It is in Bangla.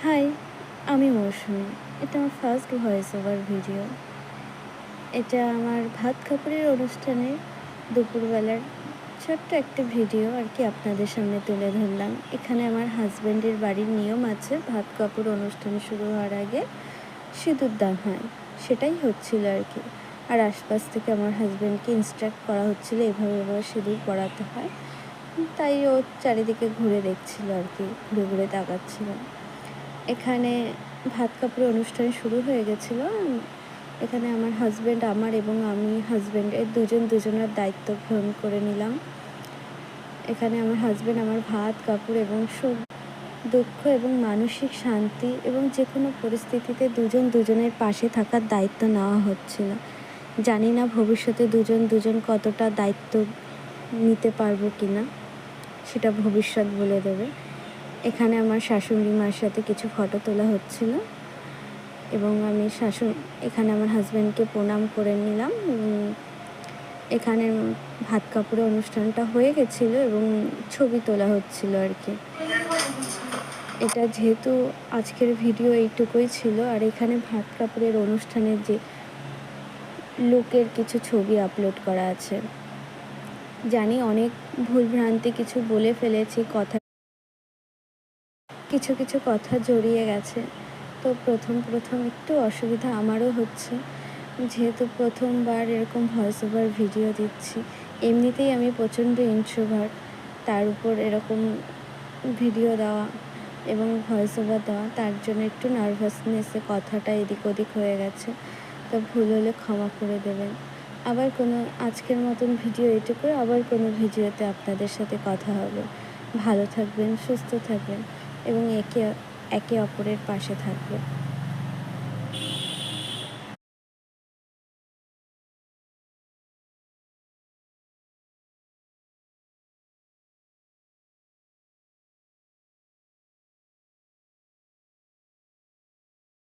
হাই, আমি মৌসুমি। এটা আমার ফার্স্ট ভয়েস ওভার ভিডিও। এটা আমার ভাত কাপড়ের অনুষ্ঠানে দুপুরবেলার ছোট্ট একটা ভিডিও আর কি আপনাদের সামনে তুলে ধরলাম। এখানে আমার হাজব্যান্ডের বাড়ির নিয়ম আছে ভাত কাপড় অনুষ্ঠান শুরু হওয়ার আগে সিঁদুর দান হয়, সেটাই হচ্ছিল আর কি। আর আশপাশ থেকে আমার হাজব্যান্ডকে ইনস্ট্রাক্ট করা হচ্ছিলো এভাবে এভাবে সিঁদুর পরাতে হয়, তাই ও চারিদিকে ঘুরে দেখছিল আর কি, ঘুরে ঘুরে তাকাচ্ছিল। এখানে ভাত কাপড়ের অনুষ্ঠান শুরু হয়ে গেছিলো। এখানে আমার হাজব্যান্ড আমার এবং আমি হাজব্যান্ডের দুজনের দায়িত্ব গ্রহণ করে নিলাম। এখানে আমার হাজব্যান্ড আমার ভাত কাপড় এবং সুখ দুঃখ এবং মানসিক শান্তি এবং যে কোনো পরিস্থিতিতে দুজনের পাশে থাকার দায়িত্ব নেওয়া হচ্ছিল। জানি না ভবিষ্যতে দুজন কতটা দায়িত্ব নিতে পারবো কি না, সেটা ভবিষ্যৎ বলে দেবে। এখানে আমার শাশুড়ি মার সাথে কিছু ফটো তোলা হচ্ছিল এবং আমি এখানে আমার হাজব্যান্ডকে প্রণাম করে নিলাম এবং এখানে ভাত কাপড়ের অনুষ্ঠানটা হয়ে গেছিলো এবং ছবি তোলা হচ্ছিল আর কি। এটা যেহেতু আজকের ভিডিও এইটুকুই ছিল, আর এখানে ভাত কাপড়ের অনুষ্ঠানের যে লুকের কিছু ছবি আপলোড করা আছে। জানি অনেক ভুলভ্রান্তি কিছু বলে ফেলেছি, কিছু কথা জড়িয়ে গেছে, তো প্রথম একটু অসুবিধা আমারও হচ্ছে, যেহেতু প্রথমবার এরকম ভয়েস ওভার ভিডিও দিচ্ছি। এমনিতেই আমি প্রচণ্ড ইন্ট্রোভার্ট, তার উপর এরকম ভিডিও দেওয়া এবং ভয়েস ওভার দেওয়া, তার জন্য একটু নার্ভাসনেসে কথাটা এদিক ওদিক হয়ে গেছে। তো ভুল হলে ক্ষমা করে দেবেন। আবার আজকের মতন ভিডিও এটুকুই, আবার কোনো ভিডিওতে আপনাদের সাথে কথা হবে। ভালো থাকবেন, সুস্থ থাকবেন এবং একে অপরের পাশে থাকবেন।